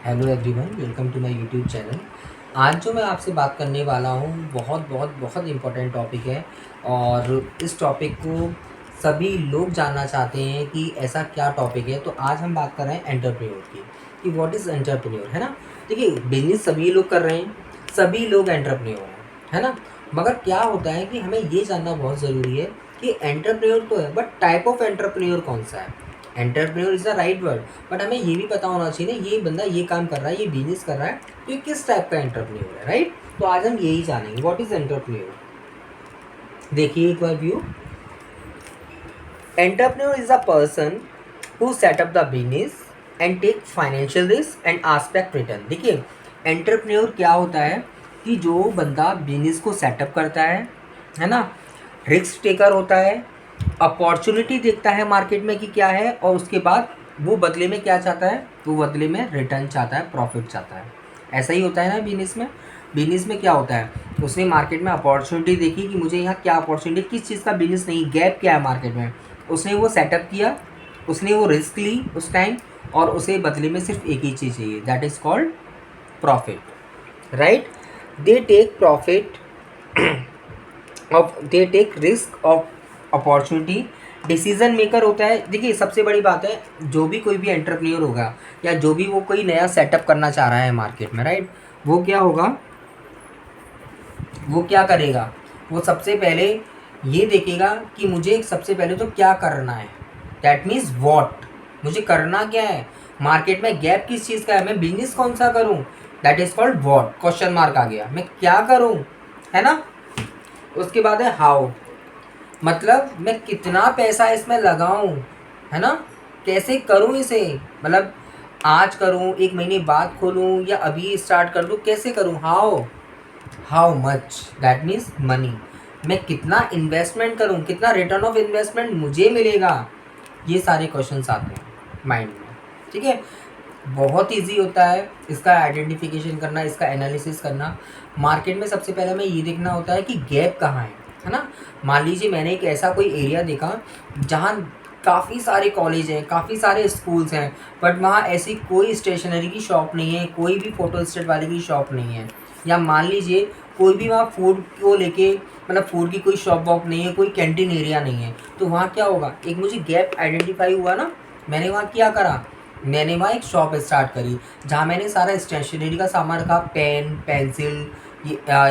Hello everyone, welcome to my YouTube channel. आज जो मैं आपसे बात करने वाला हूँ बहुत बहुत बहुत इम्पोर्टेंट टॉपिक है। और इस टॉपिक को सभी लोग जानना चाहते हैं कि ऐसा क्या टॉपिक है। तो आज हम बात कर रहे हैं एंटरप्रेन्योर की, कि व्हाट इज़ एंटरप्रेन्योर, है ना। देखिए, बिजनेस सभी लोग कर रहे हैं, सभी लोग एंटरप्रेन्योर हैं, है ना। मगर क्या होता है कि हमें ये जानना बहुत ज़रूरी है कि एंटरप्रेन्योर तो है, बट टाइप ऑफ एंटरप्रेन्योर कौन सा है। Entrepreneur is the right word, but हमें ये भी पता होना चाहिए ना, ये बंदा ये काम कर रहा है, ये बिजनेस कर रहा है, तो ये किस टाइप का एंटरप्रेन्योर है, राइट। तो आज हम यही जानेंगे व्हाट इज एंटरप्रेन्योर। देखिए एक बार view. Entrepreneur is a person who set up the business and take financial risk and expect return. देखिए, एंटरप्रेन्योर क्या होता है कि जो बंदा बिजनेस को सेटअप करता है ना, रिस्क टेकर होता है, अपॉर्चुनिटी देखता है मार्केट में कि क्या है, और उसके बाद वो बदले में क्या चाहता है, वो बदले में रिटर्न चाहता है, प्रॉफिट चाहता है। ऐसा ही होता है ना बिजनेस में। बिजनेस में क्या होता है, उसने मार्केट में अपॉर्चुनिटी देखी कि मुझे यहाँ क्या अपॉर्चुनिटी, किस चीज़ का बिजनेस नहीं, गैप क्या है मार्केट में, उसने वो सेटअप किया, उसने वो रिस्क ली उस टाइम, और उसे बदले में सिर्फ एक ही चीज़ चाहिए, that is called profit, right. They take profit of, they take risk of opportunity, decision maker होता है। देखिए सबसे बड़ी बात है, जो भी कोई भी एंटरप्रेन्योर होगा या जो भी वो कोई नया सेटअप करना चाह रहा है मार्केट में, राइट, वो क्या होगा, वो क्या करेगा, वो सबसे पहले ये देखेगा कि मुझे सबसे पहले तो क्या करना है, दैट मीन्स वॉट, मुझे करना क्या है, मार्केट में गैप किस चीज़ का है, मैं बिजनेस कौन सा करूँ, that is called what, question mark आ गया, मैं क्या करूँ, है ना। उसके बाद है हाउ, मतलब मैं कितना पैसा इसमें लगाऊं, है ना, कैसे करूं इसे, मतलब आज करूं, एक महीने बाद खोलूं, या अभी स्टार्ट कर दूं, कैसे करूं, how, how much, that means money, मैं कितना इन्वेस्टमेंट करूं, कितना रिटर्न ऑफ इन्वेस्टमेंट मुझे मिलेगा, ये सारे क्वेश्चंस आते हैं माइंड में, ठीक है। बहुत इजी होता है इसका आइडेंटिफिकेशन करना, इसका एनालिसिस करना। मार्केट में सबसे पहले हमें ये देखना होता है कि गैप कहाँ है ना। मान लीजिए मैंने एक ऐसा कोई एरिया देखा जहाँ काफ़ी सारे कॉलेज हैं, काफ़ी सारे स्कूल्स हैं, बट वहाँ ऐसी कोई स्टेशनरी की शॉप नहीं है, कोई भी फ़ोटो स्टेट वाले की शॉप नहीं है, या मान लीजिए कोई भी वहाँ फूड को लेके, मतलब फूड की कोई शॉप वॉप नहीं है, कोई कैंटीन एरिया नहीं है, तो वहाँ क्या होगा, एक मुझे गैप आइडेंटिफाई हुआ ना। मैंने वहाँ क्या करा, मैंने वहाँ एक शॉप स्टार्ट करी जहाँ मैंने सारा स्टेशनरी का सामान रखा, पेन पेंसिल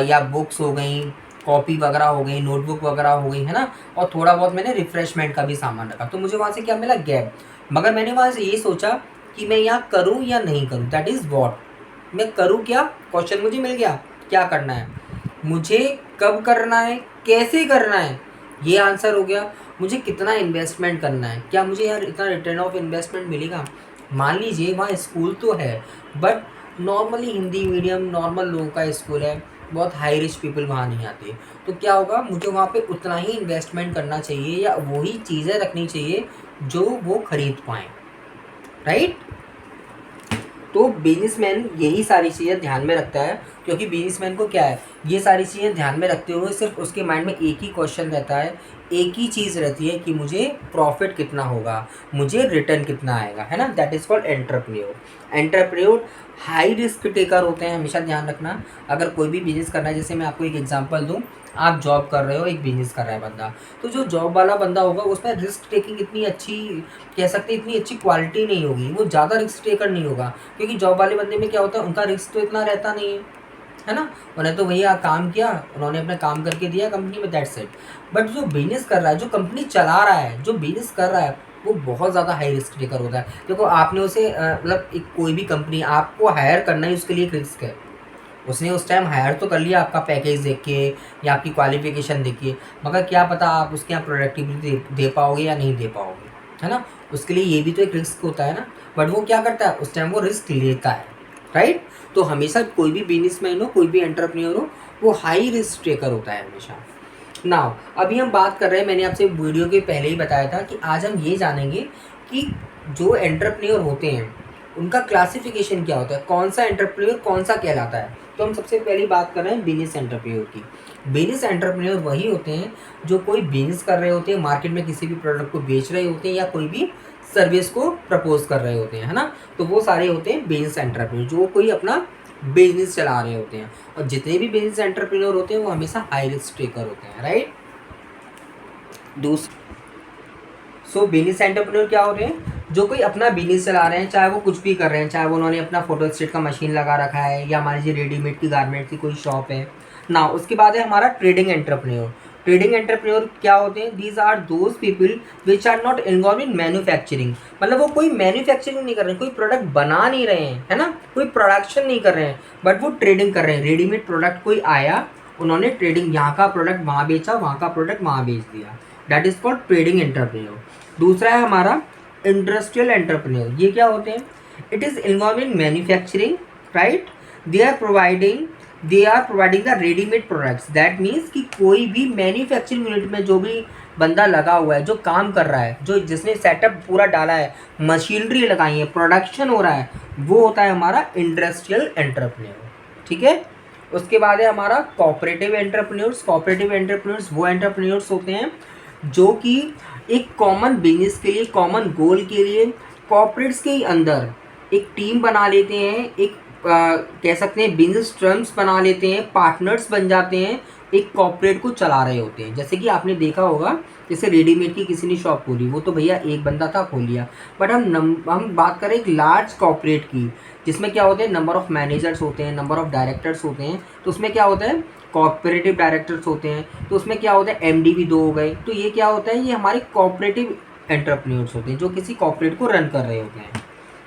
या बुक्स हो गई, कॉपी वगैरह हो गई, नोटबुक वगैरह हो गई, है ना, और थोड़ा बहुत मैंने रिफ्रेशमेंट का भी सामान रखा। तो मुझे वहाँ से क्या मिला, गैप। मगर मैंने वहाँ से ये सोचा कि मैं यहाँ करूँ या नहीं करूँ, दैट इज़ वॉट, मैं करूँ क्या, क्वेश्चन मुझे मिल गया, क्या करना है मुझे, कब करना है, कैसे करना है, ये आंसर हो गया। मुझे कितना इन्वेस्टमेंट करना है, क्या मुझे यार इतना रिटर्न ऑफ इन्वेस्टमेंट मिलेगा। मान लीजिए वहाँ स्कूल तो है, but normally Hindi medium normal लोगों का स्कूल है, बहुत हाई रिच पीपल वहाँ नहीं आते, तो क्या होगा, मुझे वहाँ पे उतना ही इन्वेस्टमेंट करना चाहिए, या वही चीज़ें रखनी चाहिए जो वो खरीद पाएँ, राइट। तो बिजनेसमैन यही सारी चीज़ें ध्यान में रखता है, क्योंकि बिजनेसमैन को क्या है, ये सारी चीज़ें ध्यान में रखते हुए सिर्फ उसके माइंड में एक ही क्वेश्चन रहता है, एक ही चीज़ रहती है कि मुझे प्रॉफिट कितना होगा, मुझे रिटर्न कितना आएगा, है ना। That is called entrepreneur. Entrepreneur high risk taker होते हैं, हमेशा ध्यान रखना। अगर कोई भी बिजनेस करना है, जैसे मैं आपको एक एग्जांपल दूं, आप जॉब कर रहे हो, एक बिजनेस कर रहा है बंदा, तो जो जॉब वाला बंदा होगा उसमें रिस्क टेकिंग इतनी अच्छी, कह सकते हैं इतनी अच्छी क्वालिटी नहीं होगी, वो ज़्यादा रिस्क टेकर नहीं होगा, क्योंकि जॉब वाले बंदे में क्या होता है, उनका रिस्क तो इतना रहता नहीं है ना। उन्हें तो भैया काम किया, उन्होंने अपना काम करके दिया कंपनी में, दैट्स इट। बट जो बिजनेस कर रहा है, जो कंपनी चला रहा है, जो बिजनेस कर रहा है, वो बहुत ज़्यादा हाई रिस्क टेकर होता है। देखो आपने उसे मतलब एक कोई भी कंपनी आपको हायर करना है, उसके लिए एक रिस्क है। उसने उस टाइम हायर तो कर लिया आपका पैकेज देख के या आपकी क्वालिफिकेशन देख के, मगर क्या पता आप उसके यहाँ प्रोडक्टिविटी दे पाओगे या नहीं दे पाओगे, है ना। उसके लिए ये भी तो एक रिस्क होता है ना। बट वो क्या करता है, उस टाइम वो रिस्क लेता है, राइट। तो हमेशा कोई भी बिजनेसमैन हो, कोई भी एंटरप्रेन्योर हो, वो हाई रिस्क टेकर होता है हमेशा। नाउ अभी हम बात कर रहे हैं, मैंने आपसे वीडियो के पहले ही बताया था कि आज हम ये जानेंगे कि जो एंटरप्रेन्योर होते हैं उनका क्लासिफिकेशन क्या होता है, कौन सा एंटरप्रेन्योर कौन सा कहलाता है। तो हम सबसे पहली बात कर रहे हैं बिजनेस एंटरप्रेन्योर की। बिजनेस एंटरप्रेन्योर वही होते हैं जो कोई बिजनेस कर रहे होते हैं, मार्केट में किसी भी प्रोडक्ट को बेच रहे होते हैं, या कोई भी सर्विस को प्रपोज कर रहे होते हैं, है ना। तो वो सारे होते हैं बिजनेस एंटरप्रेन्योर, जो कोई अपना बिजनेस चला रहे होते हैं। और जितने भी बिजनेस एंटरप्रेन्योर होते हैं वो हमेशा हाई रिस्क टेकर होते हैं, राइट। सो बिजनेस एंटरप्रेन्योर क्या होते हैं, जो कोई अपना बिजनेस चला रहे हैं, चाहे वो कुछ भी कर रहे हैं, चाहे वो उन्होंने अपना फोटोस्टेट का मशीन लगा रखा है या हमारी जो रेडीमेड की गारमेंट की कोई शॉप है ना। उसके बाद है हमारा ट्रेडिंग एंटरप्रेन्योर। ट्रेडिंग एंटरप्रेन्योर क्या होते हैं, these are those people which are not involve in manufacturing. मतलब वो कोई मैन्युफैक्चरिंग नहीं कर रहे हैं, कोई प्रोडक्ट बना नहीं रहे हैं, है ना, कोई प्रोडक्शन नहीं कर रहे हैं, बट वो ट्रेडिंग कर रहे हैं। रेडीमेड प्रोडक्ट कोई आया, उन्होंने ट्रेडिंग, यहाँ का प्रोडक्ट वहाँ बेचा, वहाँ का प्रोडक्ट वहाँ बेच दिया, that is called trading entrepreneur. दूसरा है हमारा इंडस्ट्रियल एंटरप्रेन्योर। ये क्या होते हैं, it is involve in manufacturing, right. They are providing the readymade products. That means कि कोई भी मैन्युफैक्चरिंग यूनिट में जो भी बंदा लगा हुआ है, जो काम कर रहा है, जो जिसने सेटअप पूरा डाला है, मशीनरी लगाई है, प्रोडक्शन हो रहा है, वो होता है हमारा इंडस्ट्रियल एंटरप्रेन्योर, ठीक है। उसके बाद है हमारा कोऑपरेटिव एंटरप्रेन्योर्स। कोऑपरेटिव एंटरप्रेन्योर्स वो एंटरप्रेन्योर्स होते हैं जो कि एक कॉमन बिजनेस के लिए, कॉमन गोल के लिए कॉर्पोरेट्स के ही अंदर एक टीम बना लेते हैं, एक कह सकते हैं बिजनेस टर्म्स बना लेते हैं, पार्टनर्स बन जाते हैं, एक कॉर्पोरेट को चला रहे होते हैं। जैसे कि आपने देखा होगा, जैसे रेडीमेड की किसी ने शॉप खोली, वो तो भैया एक बंदा था, खोल लिया। बट हम बात करें एक लार्ज कॉर्पोरेट की, जिसमें क्या होते हैं, नंबर ऑफ मैनेजर्स होते हैं, नंबर ऑफ डायरेक्टर्स होते हैं। तो उसमें क्या होता है, कॉर्पोरेटिव डायरेक्टर्स होते हैं, तो उसमें क्या होता है, एमडी भी 2 हो गए। तो ये क्या होता है, ये हमारे कॉर्पोरेटिव एंटरप्रेन्योर्स होते हैं, जो किसी कॉर्पोरेट को रन कर रहे होते हैं।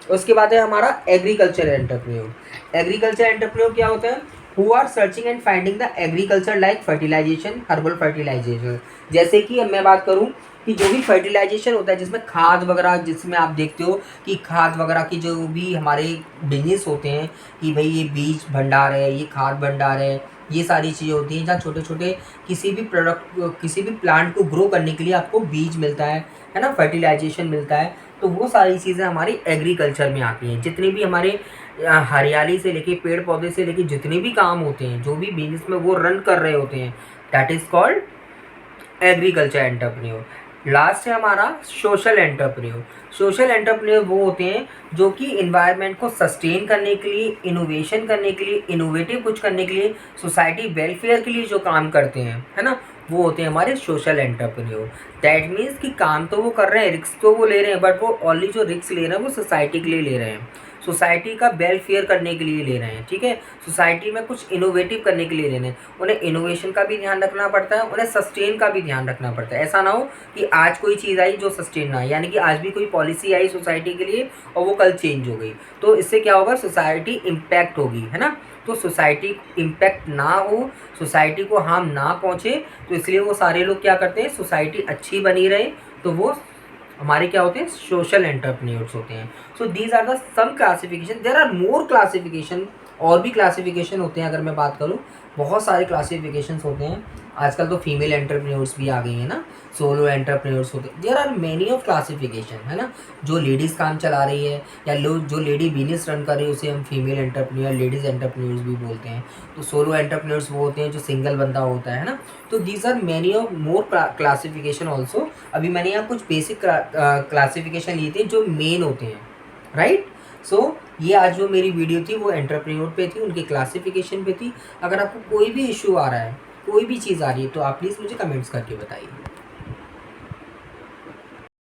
उसके बाद है हमारा एग्रीकल्चर एंटरप्रेन्योर। एग्रीकल्चर एंटरप्रेन्योर क्या होता है, who are searching and finding the agriculture like fertilisation, herbal fertilisation. जैसे कि अब मैं बात करूँ कि जो भी फर्टिलाइजेशन होता है, जिसमें खाद वगैरह, जिसमें आप देखते हो कि खाद वगैरह की जो भी हमारे बिजनेस होते हैं, कि भाई ये बीज भंडार है, ये खाद भंडार है, ये सारी चीज़ें होती हैं, जहाँ छोटे छोटे किसी भी प्रोडक्ट, किसी भी प्लांट को ग्रो करने के लिए आपको बीज मिलता है ना, फर्टिलाइजेशन मिलता है। तो वो सारी चीज़ें हमारी एग्रीकल्चर में आती हैं। जितने भी हमारे हरियाली से लेके, पेड़ पौधे से लेके, जितने भी काम होते हैं, जो भी बिजनेस में वो रन कर रहे होते हैं, that is called agriculture entrepreneur. Last है हमारा सोशल एंटरप्रेन्योर। सोशल एंटरप्रेन्योर वो होते हैं जो कि इन्वायरमेंट को सस्टेन करने के लिए, इनोवेशन करने के लिए, इनोवेटिव कुछ करने के लिए, सोसाइटी वेलफेयर के लिए जो काम करते हैं, है ना, वो होते हैं हमारे सोशल एंटरप्रेन्योर। दैट मीन्स कि काम तो वो कर रहे हैं, रिस्क तो वो ले रहे हैं, बट वो ओनली जो रिस्क ले रहे हैं वो सोसाइटी के लिए ले रहे हैं, सोसाइटी का वेलफेयर करने के लिए ले रहे हैं, ठीक है। सोसाइटी में कुछ इनोवेटिव करने के लिए ले रहे हैं। उन्हें इनोवेशन का भी ध्यान रखना पड़ता है, उन्हें सस्टेन का भी ध्यान रखना पड़ता है। ऐसा ना हो कि आज कोई चीज़ आई जो सस्टेन ना है, यानी कि आज भी कोई पॉलिसी आई सोसाइटी के लिए और वो कल चेंज हो गई, तो इससे क्या होगा, सोसाइटी इम्पैक्ट होगी, है ना। तो सोसाइटी इम्पैक्ट ना हो, सोसाइटी को हार्म ना पहुँचे, तो इसलिए वो सारे लोग क्या करते हैं, सोसाइटी अच्छी बनी रहे, तो वो हमारे क्या होते हैं, सोशल एंटरप्रेन्योर्स होते हैं। So these are the some classification, there are more classification, और भी क्लासिफिकेशन होते हैं। अगर मैं बात करूँ, बहुत सारे क्लासिफिकेशंस होते हैं। आजकल तो फीमेल एंटरप्रेन्योर्स भी आ गई हैं ना, सोलो एंटरप्रेन्योर्स होते हैं। There are many of classification, है ना। जो लेडीज़ काम चला रही है या लोग जो लेडी बिजनेस रन कर रही है, उसे हम फीमेल एंटरप्रेन्योर, लेडीज़ एंटरप्रेन्योर्स भी बोलते हैं। तो सोलो एंटरप्रेन्योर्स वो होते हैं जो सिंगल बंदा होता है ना। तो these are many of more classification also. अभी मैंने यहाँ कुछ बेसिक क्लासिफिकेशन लिए थे जो मेन होते हैं, राइट। सो ये आज जो मेरी वीडियो थी वो एंटरप्रेन्योर पे थी, उनके क्लासिफिकेशन पे थी। अगर आपको कोई भी इशू आ रहा है, कोई भी चीज़ आ रही है, तो आप प्लीज़ मुझे कमेंट्स करके बताइए।